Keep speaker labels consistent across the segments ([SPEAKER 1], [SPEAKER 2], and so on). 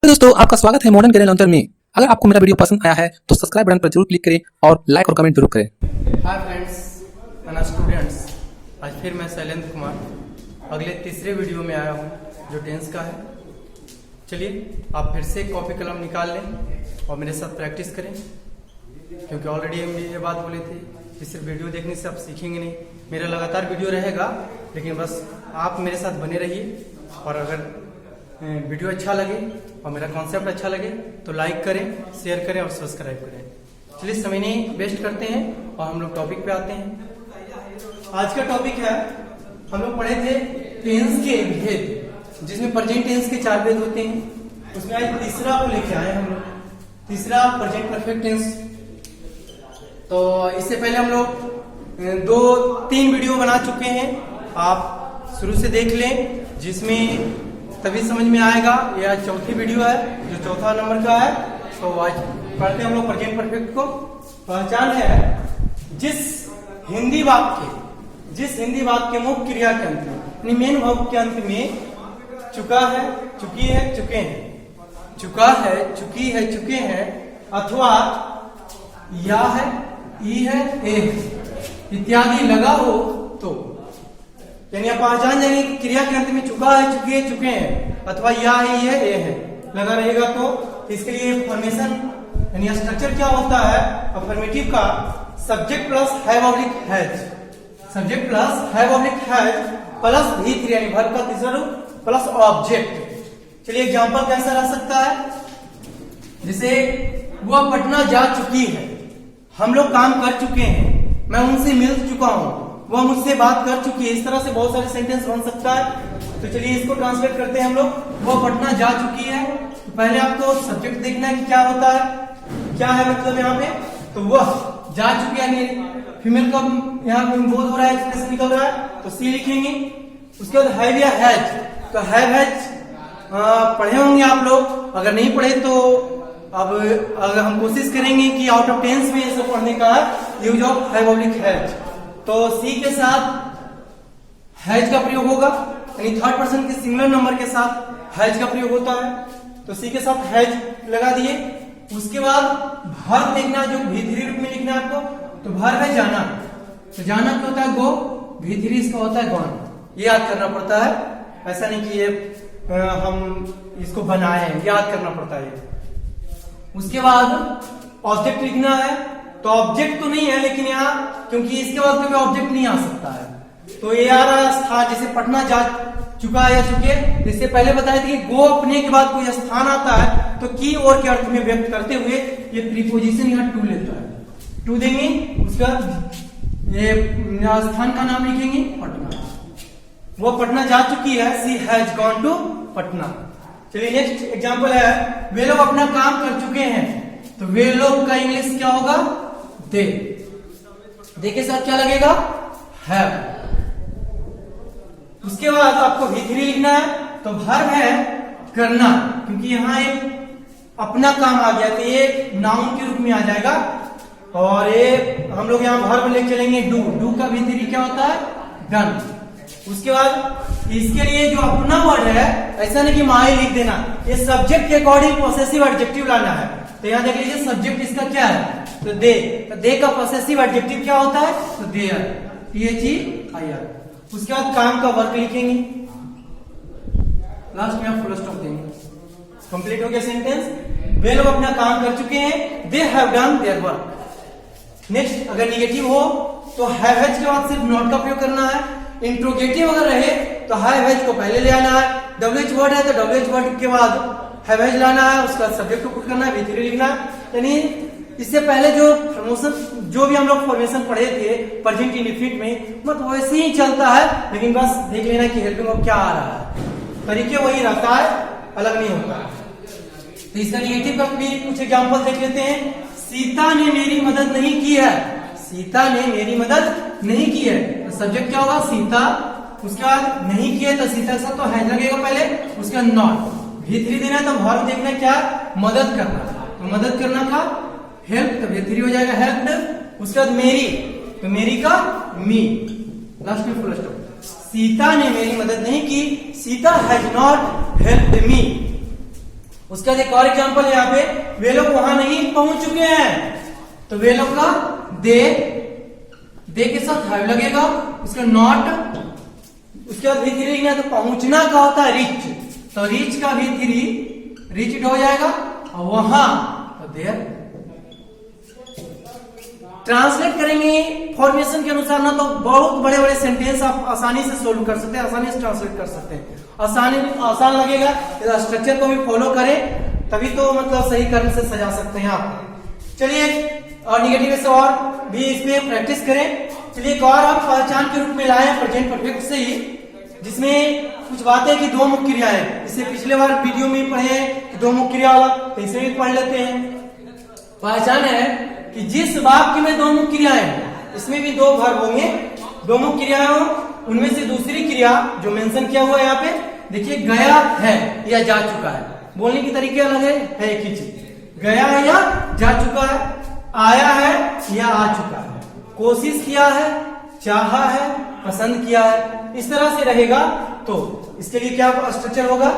[SPEAKER 1] तो दोस्तों आपका स्वागत है मॉडर्न करियर लॉन्चर में। अगर आपको मेरा वीडियो पसंद आया है तो सब्सक्राइब बटन पर जरूर क्लिक करें और लाइक और कमेंट जरूर करें।
[SPEAKER 2] हाय फ्रेंड्स एंड स्टूडेंट्स, आज फिर मैं शैलेंद्र कुमार अगले तीसरे वीडियो में आया हूँ जो टेंस का है। चलिए आप फिर से कॉपी कलम निकाल लें और मेरे साथ प्रैक्टिस करें, क्योंकि ऑलरेडी हम ये बात बोले थे कि सिर्फ वीडियो देखने से आप सीखेंगे नहीं। मेरा लगातार वीडियो रहेगा, लेकिन बस आप मेरे साथ बने रहिए। और अगर वीडियो अच्छा लगे और मेरा कॉन्सेप्ट अच्छा लगे तो लाइक करें, शेयर करें और सब्सक्राइब करें। चलिए समय नहीं वेस्ट करते हैं और हम लोग टॉपिक पे आते हैं। आज का टॉपिक है, हम लोग पढ़े थे टेंस के भेद, जिसमें प्रेजेंट टेंस के 4 भेद होते हैं। उसमें आज तीसरा को लेके आए हम लोग, तीसरा प्रेजेंट परफेक्ट टेंस। तो इससे पहले हम लोग 2-3 वीडियो बना चुके हैं, आप शुरू से देख लें, जिसमें तभी समझ में आएगा। यह चौथी वीडियो है जो चौथा नंबर का है। तो आज पढ़ते हम लोग प्रेजेंट परफेक्ट को। पहचान है जिस हिंदी वाक्य मुख्य क्रिया के अंत में, मेन भाव के अंत में चुका है, चुकी है, चुके हैं, चुका है, चुकी है, चुके हैं, अथवा या है, ई है, ए है इत्यादि लगा हो तो, यानी आप पहचान जाएंगे कि क्रिया के अंत में चुका है, चुकी है, चुके हैं, अथवा या है, ये है, ए है लगा रहेगा तो इसके लिए फॉर्मेशन यानी स्ट्रक्चर क्या होता है अफर्मेटिव का? Subject plus have oblique has, subject plus have oblique has plus V3 यानी वर्ब का तीसरा रूप प्लस ऑब्जेक्ट। चलिए एग्जांपल कैसा रह सकता है? जैसे वह पटना जा चुकी है, हम लोग काम कर चुके हैं, मैं उनसे मिल चुका हूं, वह मुझसे बात कर चुकी है। इस तरह से बहुत सारे सेंटेंस बन सकता है। तो चलिए इसको ट्रांसलेट करते हैं हम लोग। वह पटना जा चुकी है, तो पहले आपको सब्जेक्ट देखना है कि क्या होता है, क्या है मतलब यहाँ पे। तो वह जा चुकी है यानी फीमेल का यहाँ पे बोध हो रहा है, एक्सप्रेशन निकल रहा है, तो सी लिखेंगे। उसके बाद हैव या हैज, तो हैव हैज पढ़े होंगे आप लोग, अगर नहीं पढ़े तो अब अगर हम कोशिश करेंगे कि आउट ऑफ टेंस में ऐसा पढ़ने का use of have oblique has. तो सी के साथ हैज का प्रयोग होगा, यानी थर्ड पर्सन के सिंगुलर नंबर के साथ हैज का प्रयोग होता है। तो सी के साथ हैज लगा दिए। उसके बाद वर्ब देखना, जो V3 रूप में लिखना है आपको। तो वर्ब है जाना, तो जाना क्या होता है? गो। V3 इसका होता है गॉन। ये याद करना पड़ता है, ऐसा नहीं कि ये हम इसको बनाए, याद करना पड़ता है। उसके बाद ऑब्जेक्ट लिखना है, तो ऑब्जेक्ट तो नहीं है, लेकिन यहाँ क्योंकि इसके बाद कोई ऑब्जेक्ट नहीं आ सकता है, तो ये आ रहा है स्थान। जैसे पटना जा चुका है या चुके, तो इससे पहले बताया था कि गो अपने के बाद कोई स्थान आता है तो की और के अर्थ में व्यक्त करते हुए ये प्रीपोजिशन यहाँ टू लेता है। टू देंगे, उसके बाद ये स्थान का नाम लिखेंगे पटना। वो पटना जा चुकी है, सी हैज गॉन टू पटना। चलिए नेक्स्ट एग्जाम्पल है, वे लोग अपना काम कर चुके हैं, तो वे लोग का इंग्लिश क्या होगा? दे। दे के साथ क्या लगेगा? हैव। उसके बाद आपको V3 लिखना है, तो वर्ब है करना, क्योंकि यहाँ एक अपना काम आ गया, तो ये नाउन के रूप में आ जाएगा। और ये हम लोग यहाँ वर्ब लेके चलेंगे डू। डू का V3 क्या होता है? डन। उसके बाद इसके लिए जो अपना वर्ड है, ऐसा नहीं कि माई लिख देना, ये सब्जेक्ट के अकॉर्डिंग पॉसेसिव एडजेक्टिव लाना है। तो यहाँ देख लीजिए सब्जेक्ट इसका क्या है? तो दे। तो दे का पॉसेसिव एडजेक्टिव क्या होता है? तो देयर, THEIR। उसके बाद काम का वर्क लिखेंगे, लास्ट में आप फुल स्टॉप देंगे। कंप्लीट हो गया सेंटेंस। वे लोग अपना काम कर चुके हैं, they have done their work. Next, अगर निगेटिव हो तो हैव हैज के बाद सिर्फ नॉट का प्रयोग करना है। इंट्रोगेटिव अगर रहे तो हैव हैज को पहले ले आना है। WH वर्ड है तो WH वर्ड के बाद हैव हैज लाना है, उसका सब्जेक्ट को पुट करना है, V3 लिखना है। यानी इससे पहले जो भी हम लोग फॉर्मेशन पढ़े थे प्रेजेंट इंडेफिनिट में, मतलब वैसे ही चलता है, लेकिन बस देख लेना कि हेल्पिंग ऑफ क्या आ रहा है, तरीके वही रहता है, अलग नहीं होता। तो इसका निगेटिव का भी कुछ एग्जांपल देख लेते हैं। सीता ने मेरी मदद नहीं की है, सीता ने मेरी मदद नहीं की है, तो सब्जेक्ट क्या होगा? सीता। उसके बाद नहीं किया, तो सीता के साथ तो हैज लगेगा पहले, उसके बाद नॉट। V3 देना है, तो वर्ब देखना क्या? मदद करना, तो मदद करना का हेल्प, तो V3 हो जाएगा हेल्प्ड। उसके बाद मेरी, तो मेरी का मी, लास्ट में फुल स्टॉप। सीता ने मेरी मदद नहीं की, Sita has not helped me. उसका एक और एग्जांपल है यहाँ पे, वे लोग वहां नहीं पहुंच चुके हैं, तो वे लोग का दे के साथ हैव लगेगा, उसका नॉट, उसके बाद V3 लिखना है, तो पहुंचना का होता है रीच, तो रीच का V3 रीच्ड हो जाएगा, और वहां तो देयर। ट्रांसलेट करेंगे फॉर्मेशन के अनुसार ना, तो बहुत बड़े बड़े सेंटेंस आप आसानी से सोल्व कर सकते हैं, आसानी से ट्रांसलेट कर सकते हैं, आसान लगेगा। स्ट्रक्चर को भी फॉलो करें तभी तो मतलब सही कर्म से सजा सकते हैं आप। चलिए, और निगेटिव से और भी इसमें प्रैक्टिस करें। चलिए, एक और आप पहचान के रूप में लाए प्रेजेंट परफेक्ट से ही, जिसमें कुछ बातें कि दो मुख्य क्रियाएं, इससे पिछले बार वीडियो में पढ़े हैं कि दो मुख्य क्रिया वाला, तो इसे भी पढ़ लेते हैं। पहचान है कि जिस वाक्य में दो मुख्य क्रियाएं, इसमें भी दो वर्ब होंगे, दो मुख्य क्रियाएं हो, उनमें से दूसरी क्रिया जो मेंशन किया हुआ है यहाँ पे देखिए, गया है या जा चुका है। बोलने की तरीके अलग है एक ही चीज, गया है या जा चुका है, आया है या आ चुका है, कोशिश किया है, चाहा है, पसंद किया है, इस तरह से रहेगा। तो इसके लिए क्या स्ट्रक्चर होगा,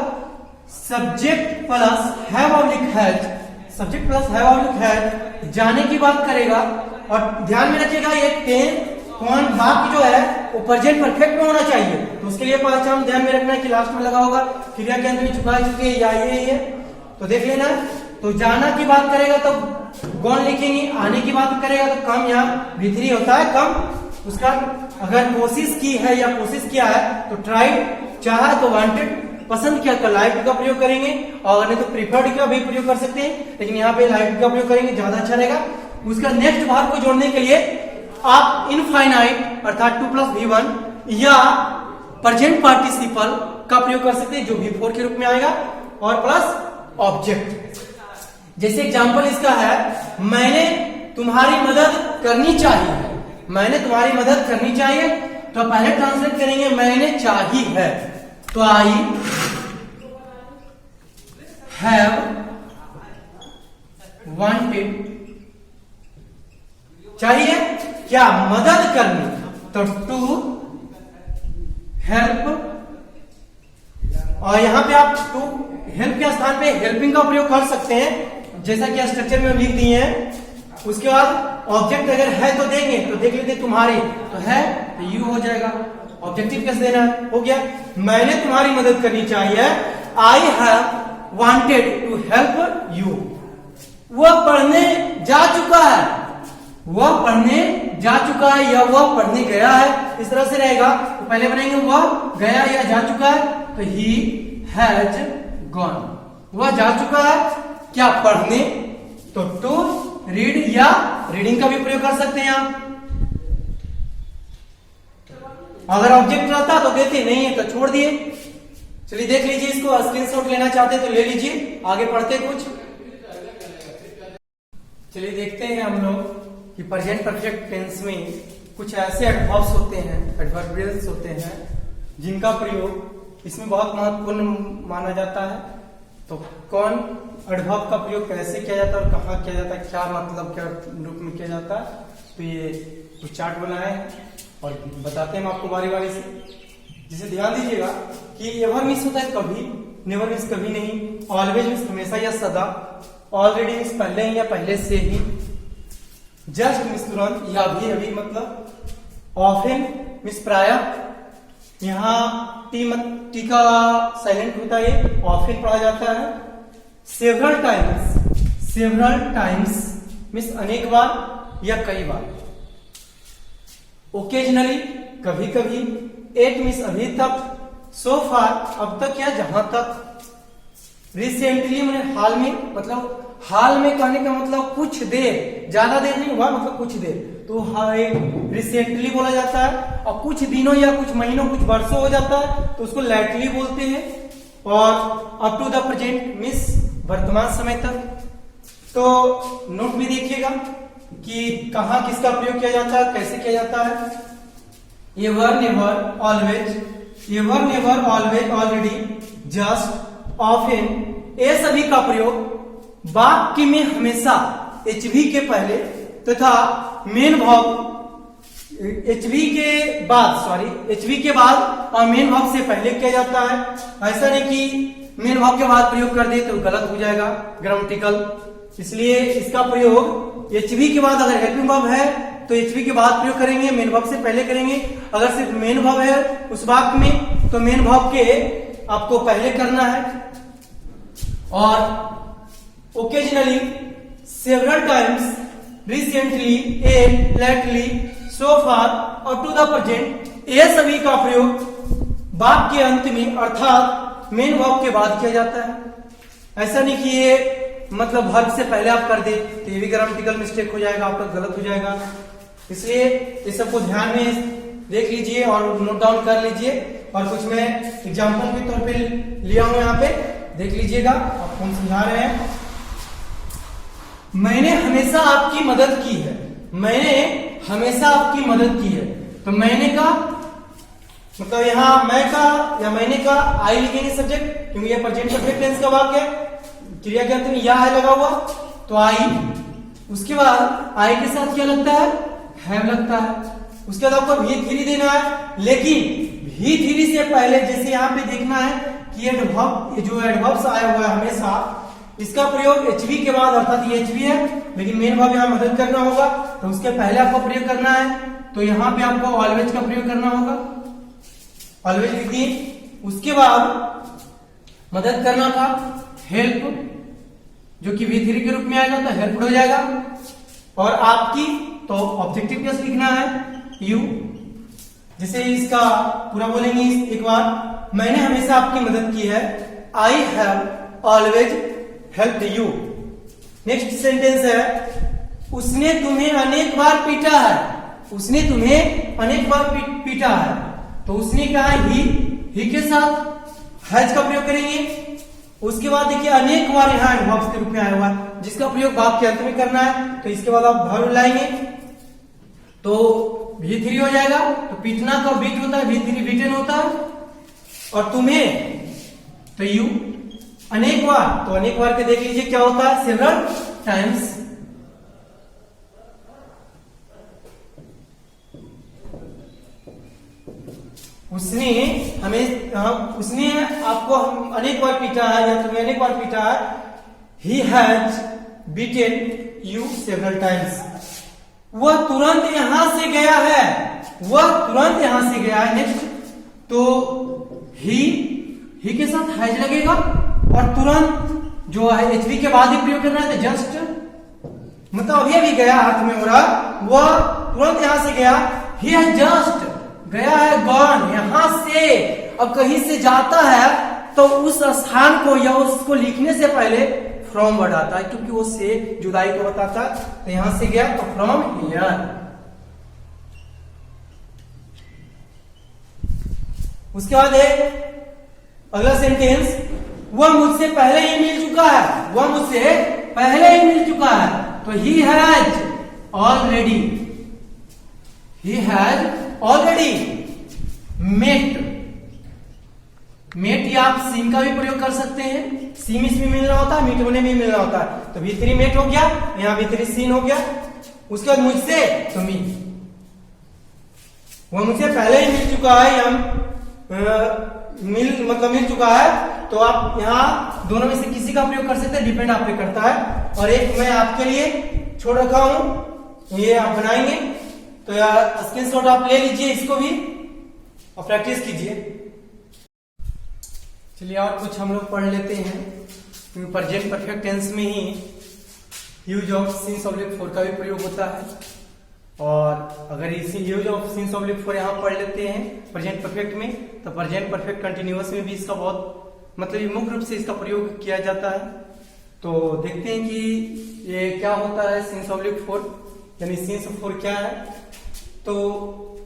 [SPEAKER 2] subject plus have oblique has, subject plus have oblique has जाने की बात करेगा। और ध्यान में रखिएगा ये टेन कौन वाक्य जो है वो प्रेजेंट परफेक्ट में होना चाहिए, तो उसके लिए पहचान ध्यान में रखना है कि लास्ट में लगा होगा क्रिया के अंत में चुका चुके या ये है, तो देख लेना। तो जाना की बात करेगा तो गॉन लिखेंगे, आने की बात करेगा तो कम, यहाँ V3 होता है कम। उसका अगर कोशिश की है या कोशिश किया है तो ट्राइड, चाहा तो वांटेड, पसंद किया तो लाइक का प्रयोग करेंगे, और नहीं तो प्रीफर्ड का भी प्रयोग कर सकते हैं, लेकिन यहाँ पे लाइक का प्रयोग करेंगे ज्यादा अच्छा रहेगा। उसका नेक्स्ट भाग को जोड़ने के लिए आप इनफाइनाइट अर्थात 2 + V1 या प्रेजेंट पार्टिसिपल का प्रयोग कर सकते हैं जो V4 के रूप में आएगा, और प्लस ऑब्जेक्ट। जैसे एग्जांपल इसका है, मैंने तुम्हारी मदद करनी चाहिए, मैंने तुम्हारी मदद करनी चाहिए, तो पहले ट्रांसलेट करेंगे मैंने चाहिए है, तो आई हैव वांटेड, चाहिए क्या, मदद करनी, तो टू हेल्प, और यहां पे आप टू हेल्प के स्थान पे हेल्पिंग का प्रयोग कर सकते हैं, जैसा कि स्ट्रक्चर में लिख दिए हैं। उसके बाद ऑब्जेक्ट अगर है तो देंगे, तो देख लेते तुम्हारी, तो है तो यू हो जाएगा। ऑब्जेक्टिव कैसे देना है, हो गया, मैंने तुम्हारी मदद करनी चाहिए, I have wanted to help you. वह पढ़ने जा चुका है, वह पढ़ने जा चुका है या वह पढ़ने गया है, इस तरह से रहेगा। तो पहले बनेंगे वह गया या जा चुका है, तो ही हैज गॉन, वह जा चुका है क्या, पढ़ने, तो टू रीड या रीडिंग का भी प्रयोग कर सकते हैं आप। अगर ऑब्जेक्ट रहता तो देते, नहीं है तो छोड़ दिए। चलिए देख लीजिए, इसको स्क्रीनशॉट लेना चाहते तो ले लीजिए, आगे पढ़ते कुछ। चलिए देखते हैं हम लोग कि प्रेजेंट परफेक्ट टेंस में कुछ ऐसे एडवर्ब्स होते हैं, एडवर्बियल्स होते हैं, जिनका प्रयोग इसमें बहुत महत्वपूर्ण माना जाता है। तो कौन एडवर्ब का प्रयोग कैसे किया जाता है और कहाँ किया जाता है, क्या मतलब क्या रूप में किया जाता है, तो ये कुछ चार्ट बनाए और बताते हैं हम आपको बारी बारी से। जिसे ध्यान दीजिएगा कि एवर मिस होता है कभी, नेवर मिस कभी नहीं, ऑलवेज मिस हमेशा या सदा, ऑलरेडी मिस पहले ही या पहले से ही, जस्ट मिस तुरंत या अभी अभी मतलब, ऑफन मिस प्रायः, यहाँ टी का साइलेंट होता है, ऑफन पढ़ा जाता है, सेवरल टाइम्स मिस अनेक बार या कई बार, ओकेजनली कभी कभी, एट मिस अभी तक, सो फार अब तक या जहां तक, रिसेंटली मैंने हाल में, मतलब हाल में कहने का मतलब कुछ देर, ज्यादा देर नहीं हुआ मतलब कुछ देर, तो रिसेंटली बोला जाता है। और कुछ दिनों या कुछ महीनों कुछ वर्षों हो जाता है तो उसको लेटली बोलते हैं। और up to the present miss वर्तमान समय तक। तो नोट में देखिएगा कि कहाँ किसका प्रयोग किया जाता है, कैसे किया जाता है। Ever never always, ever never always already just often, ये सभी का प्रयोग वाक्य में हमेशा एचवी के पहले तथा मेन वर्ब एचवी के बाद और मेन वर्ब से पहले किया जाता है। ऐसा नहीं कि मेन वर्ब के बाद प्रयोग कर दे तो गलत हो जाएगा ग्रामेटिकल। इसलिए इसका प्रयोग एचवी के बाद, अगर हेल्पिंग वर्ब है तो एचवी के बाद प्रयोग करेंगे, मेन वर्ब से पहले करेंगे। अगर सिर्फ मेन वर्ब है उस वाक्य में तो मेन वर्ब के आपको पहले करना है। और occasionally, several times, recently, and, lately, so far और टू द प्रेजेंट, ये सभी का प्रयोग वाक्य के अंत में अर्थात मेन वर्ब के बाद किया जाता है। ऐसा नहीं कि ये मतलब वर्ब से पहले आप कर दे तो ये भी ग्रामेटिकल मिस्टेक हो जाएगा, आपका गलत हो जाएगा। इसलिए इस सबको ध्यान में देख लीजिए और नोट डाउन कर लीजिए। और कुछ मैं एग्जांपल के तौर पे लिया हूं, यहाँ पे देख लीजिएगा, आपको हम समझा रहे हैं। मैंने हमेशा आपकी मदद की है, मैंने हमेशा आपकी मदद की है। तो मैंने का मतलब यहाँ मैं का या मैंने का आई लिखेंगे सब्जेक्ट, क्योंकि ये प्रेजेंट परफेक्ट टेंस का वाक्य है, क्रिया के अंत में या है लगा हुआ तो आई। उसके बाद आई के साथ क्या लगता है लगता है। उसके बाद आपको V3 देना है, लेकिन V3 से पहले जैसे यहाँ पे देखना है कि एडवर्ब, जो एडवर्ब्स आया हुआ है हमेशा, इसका प्रयोग एचवी के बाद, अर्थात ये एचवी है लेकिन मेन वर्ब यहाँ मदद करना होगा तो उसके पहले आपको प्रयोग करना है। तो यहाँ पे आपको ऑलवेज का प्रयोग करना होगा, ऑलवेज लिखिए। उसके बाद मदद करना था हेल्प, जो कि V3 के रूप में आएगा तो हेल्प हो जाएगा। और आपकी तो ऑब्जेक्टिव केस लिखना है यू। जैसे इसका पूरा बोलेंगे एक बार, मैंने हमेशा आपकी मदद की है, I have always helped you. Next sentence है, उसने तुम्हें अनेक बार पीटा है, उसने तुम्हें अनेक बार पीटा है। तो उसने कहा ही के साथ हैज का प्रयोग करेंगे। उसके बाद देखिए अनेक बार यहाँ एडवर्ब के रूप में आया हुआ है जिसका प्रयोग वाक्य के अंत में करना है। तो इसके बाद आप वर्ब लाएंगे तो V3 हो जाएगा। तो पीटना का बीट होता है, V3 बीटन होता है। और तुम्हें तो यू, अनेक बार, तो अनेक बार के देख लीजिए क्या होता है, सेवरल टाइम्स। उसने हमें उसने आपको अनेक बार पीटा है या तुम्हें अनेक बार पीटा है। He has beaten you several times. वह तुरंत यहां से गया है, वह तुरंत यहां से गया है। नेक्स्ट तो ही के साथ हैज लगेगा और तुरंत जो है एचवी के बाद ही प्रयोग करना है। तो जस्ट मतलब अभी गया, हाथ में हो रहा, वह तुरंत यहां से गया। ही हैज जस्ट गया है, गॉन, यहां से। अब कहीं से जाता है तो उस स्थान को या उसको लिखने से पहले फ्रॉम वर्ड आता है, क्योंकि वो से जुदाई को बताता है। तो यहां से गया तो फ्रॉम हियर। उसके बाद है अगला सेंटेंस, वह मुझसे पहले ही मिल चुका है, वह मुझसे पहले ही मिल चुका है। तो he has already, he has already met. Met या आप सीम का भी प्रयोग कर सकते हैं, सीम इसमें मिलना होता है, मीट होने में मिलना होता है। तो V3 मेट हो गया, यहाँ V3 सीन हो गया। उसके बाद मुझसे तो मी, वह मुझसे पहले ही मिल चुका है, मिल चुका है। तो आप यहाँ दोनों में से किसी का प्रयोग कर सकते हैं, डिपेंड आप पे करता है। और एक मैं आपके लिए छोड़ रखा हूं, ये आप बनाएंगे तो स्क्रीनशॉट आप ले लीजिए इसको भी और प्रैक्टिस कीजिए। चलिए और कुछ हम लोग पढ़ लेते हैं। प्रेजेंट परफेक्ट टेंस में ही use of since oblique for का भी प्रयोग होता है। और अगर इसी use of since oblique for यहाँ पढ़ लेते हैं प्रेजेंट परफेक्ट में, तो प्रेजेंट परफेक्ट कंटिन्यूअस में भी इसका बहुत मतलब मुख्य रूप से इसका प्रयोग किया जाता है। तो देखते हैं कि ये क्या होता है सिंस ऑब्लिक फॉर, यानी सिंस फॉर क्या है। तो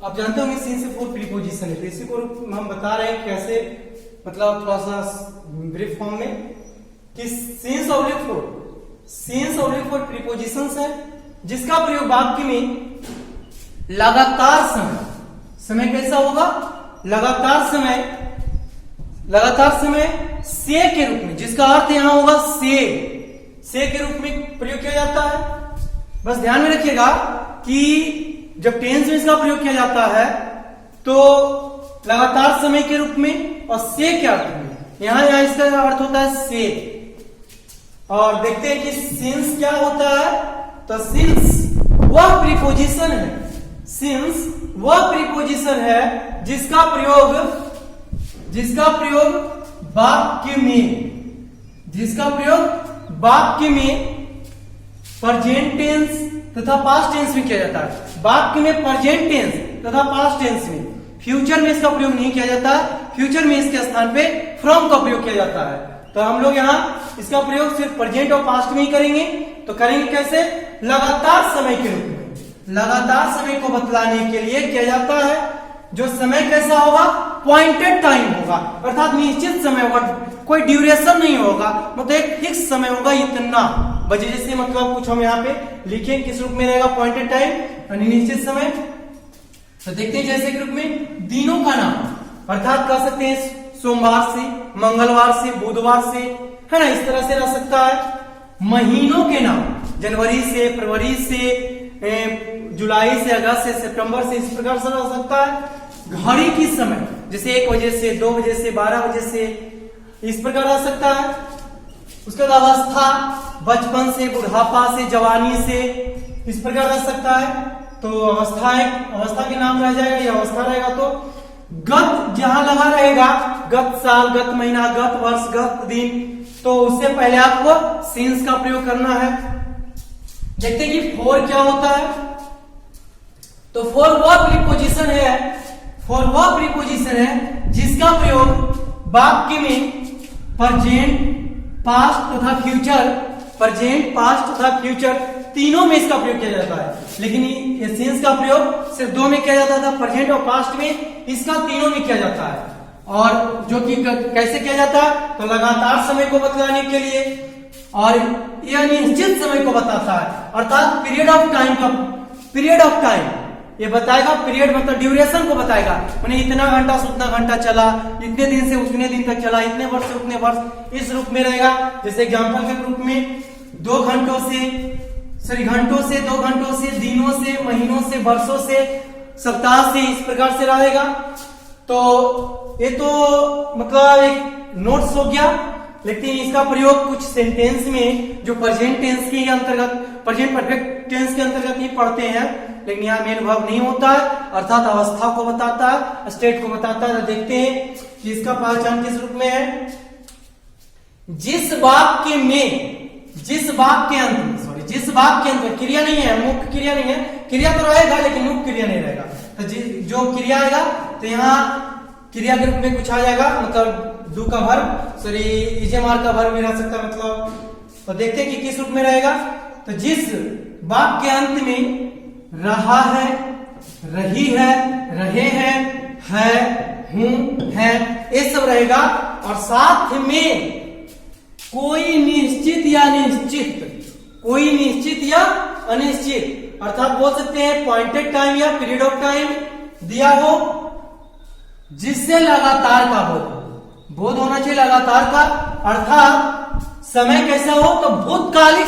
[SPEAKER 2] आप जानते होंगे सिंस फॉर प्रीपोजिशन है, तो इसी को हम बता रहे हैं कैसे, मतलब थोड़ा सा ब्रीफ फॉर्म में कि सिंस ऑब्लिक फॉर प्रीपोजिशंस है जिसका प्रयोग वाक्य में लगातार समय कैसा होगा, लगातार समय से के रूप में, जिसका अर्थ यहां होगा से के रूप में प्रयोग किया जाता है। बस ध्यान में रखिएगा कि जब टेंस में इसका प्रयोग किया जाता है तो लगातार समय के रूप में और से के अर्थ में, यहाँ इसका अर्थ होता है से। और देखते हैं कि सिंस क्या होता है। तो सिंस वह प्रीपोजिशन है, सिंस वह प्रीपोजिशन है जिसका प्रयोग वाक्य में प्रेजेंट टेंस तथा पास्ट टेंस में किया जाता है। वाक्य में प्रेजेंट टेंस तथा पास्ट टेंस में, फ्यूचर में इसका प्रयोग नहीं किया जाता। फ्यूचर में इसके स्थान पे फ्रॉम का प्रयोग किया जाता है। तो हम लोग यहाँ इसका प्रयोग सिर्फ प्रेजेंट और पास्ट में ही करेंगे। तो करेंगे कैसे? लगातार समय के रूप में, लगातार समय को बतलाने के लिए किया जाता है। जो समय कैसा होगा? पॉइंटेड टाइम होगा, अर्थात निश्चित समय होगा, कोई ड्यूरेशन नहीं होगा, मतलब एक फिक्स समय होगा, इतना बजे जैसे, मतलब कुछ हम यहाँ पे लिखे किस रूप में रहेगा? पॉइंटेड टाइम यानी निश्चित समय। तो देखते हैं जैसे के रूप में दिनों का नाम, अर्थात कह सकते हैं सोमवार से, मंगलवार से, बुधवार से, है ना, इस तरह से रह सकता है। महीनों के नाम, जनवरी से, फरवरी से, जुलाई से, अगस्त से, सितंबर से, इस प्रकार से रह सकता है। घड़ी की समय, जैसे 1 बजे से, 2 बजे से, 12 बजे से, इस प्रकार रह सकता है। उसके बाद अवस्था, बचपन से, बुढ़ापा से, जवानी से, इस प्रकार रह सकता है। तो अवस्था के नाम रह जाएगा, यह अवस्था रहेगा। तो गत जहां लगा रहेगा, गत साल, गत महीना, गत वर्ष, गत दिन, तो उससे पहले आपको सिंस का प्रयोग करना है। देखते हैं कि फॉर क्या होता है। तो फॉर वह प्रीपोजिशन है जिसका प्रयोग वाक्य में प्रेजेंट, पास्ट तथा फ्यूचर तीनों में इसका प्रयोग किया जाता है। लेकिन सिंस का प्रयोग सिर्फ 2 में किया जाता था, प्रेजेंट और पास्ट में। इसका तीनों में किया जाता है। और जो कि कैसे किया जाता है? तो लगातार समय को बतलाने के लिए, और यह निश्चित समय को बताता है, अर्थात पीरियड ऑफ टाइम ये बताएगा। पीरियड मतलब ड्यूरेशन को बताएगा, उन्हें इतना घंटा से उतना घंटा चला, इतने दिन से उतने दिन तक चला, इतने वर्ष से उतने वर्ष, इस रूप में रहेगा। जैसे एग्जांपल के रूप में 2 घंटों से, 2 घंटों से, दिनों से, महीनों से, वर्षों से, सप्ताह से, इस प्रकार से रहेगा। तो ये तो मतलब एक नोट्स हो गया। लेकिन इसका प्रयोग कुछ सेंटेंस में जो प्रेजेंट टेंस के अंतर्गत, प्रेजेंट परफेक्ट टेंस के अंतर्गत ही पढ़ते हैं, लेकिन यहाँ मेन वर्ब नहीं होता है, अर्थात अवस्था को बताता है, स्टेट को बताता है। तो देखते हैं कि इसका पहचान किस रूप में है। जिस वाक्य अंत में क्रिया नहीं है, मुख्य क्रिया नहीं है, क्रिया तो रहेगा लेकिन मुख्य क्रिया नहीं रहेगा। तो जो क्रिया आएगा तो यहाँ क्रिया के रूप में कुछ आ जाएगा, मतलब डू का वर्ब, इजेमार का वर्ब भी रह सकता है, मतलब। तो देखते हैं कि किस रूप में रहेगा। तो जिस वाक्य अंत में रहा है, रही है, रहे हैं, है, हूं, है, ये सब रहेगा। और साथ में कोई निश्चित या अनिश्चित, अर्थात बोल सकते हैं पॉइंटेड टाइम या पीरियड ऑफ टाइम दिया हो, जिससे लगातार का बोध होना चाहिए, लगातार का। अर्थात समय कैसा हो? तो भूतकालिक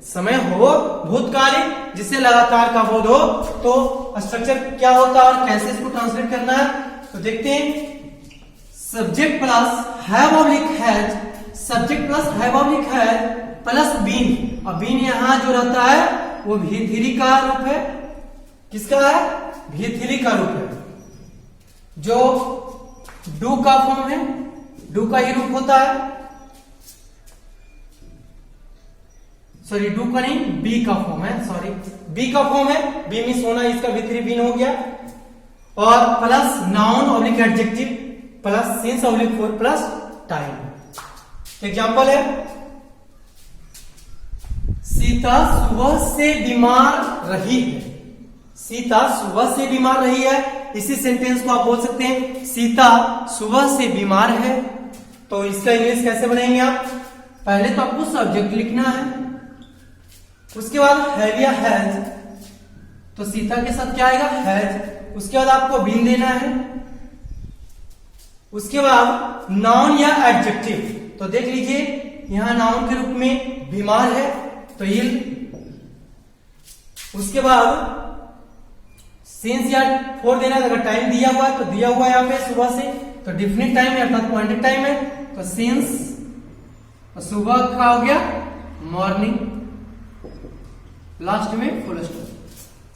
[SPEAKER 2] समय हो भूतकालिक, जिससे लगातार का बोध हो। तो स्ट्रक्चर क्या होता है और कैसे इसको ट्रांसलेट करना है? तो देखते हैं। Subject plus have oblique has, subject plus have oblique has plus been, और बीन यहाँ जो रहता है वो भी3 का रूप है। किसका है? भी3 का रूप है, जो डू का फॉर्म है, डू का ही रूप होता है। सॉरी, डू का नहीं, बी का फॉर्म है, सॉरी, बी का फॉर्म है। बी मिस होना, इसका भी3 बीन हो गया। और plus noun oblique adjective plus since oblique for plus time. Example है, सीता सुबह से बीमार रही है। सीता सुबह से बीमार रही है, इसी सेंटेंस को आप बोल सकते हैं सीता सुबह से बीमार है। तो इसका इंग्लिश कैसे बनाएंगे आप? पहले तो आपको सब्जेक्ट लिखना है, उसके बाद हैव या हैज, तो सीता के साथ क्या आएगा? हैज। उसके बाद आपको बीन देना है, उसके बाद नाउन या एडजेक्टिव। तो देख लीजिए यहां नाउन के रूप में बीमार है तो इल, उसके बाद सिंस या फॉर देना, अगर टाइम दिया हुआ है तो दिया हुआ है यहाँ पे सुबह से, तो डिफिनिट टाइम है अर्थात पॉइंटेड टाइम है, तो सिंस सुबह का हो गया मॉर्निंग, लास्ट में फुल स्टॉप।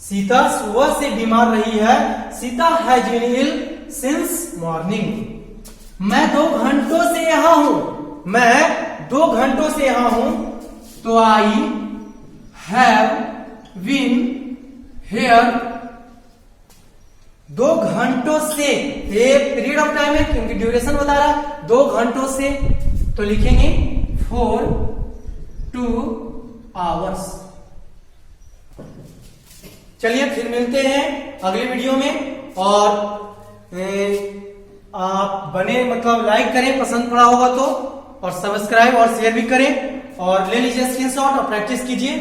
[SPEAKER 2] सीता सुबह से बीमार रही है, Sita has been ill since morning. मैं 2 घंटों से यहां हूं, मैं 2 घंटों से यहां हूं, तो आई हैव बीन हेयर 2 घंटों से, ये पीरियड ऑफ टाइम है क्योंकि ड्यूरेशन बता रहा है, 2 घंटों से, तो लिखेंगे for 2 hours। चलिए फिर मिलते हैं अगले वीडियो में, और आप बने मतलब लाइक करें पसंद पड़ा होगा तो, और सब्सक्राइब और शेयर भी करें, और ले लीजिए स्क्रीनशॉट और प्रैक्टिस कीजिए।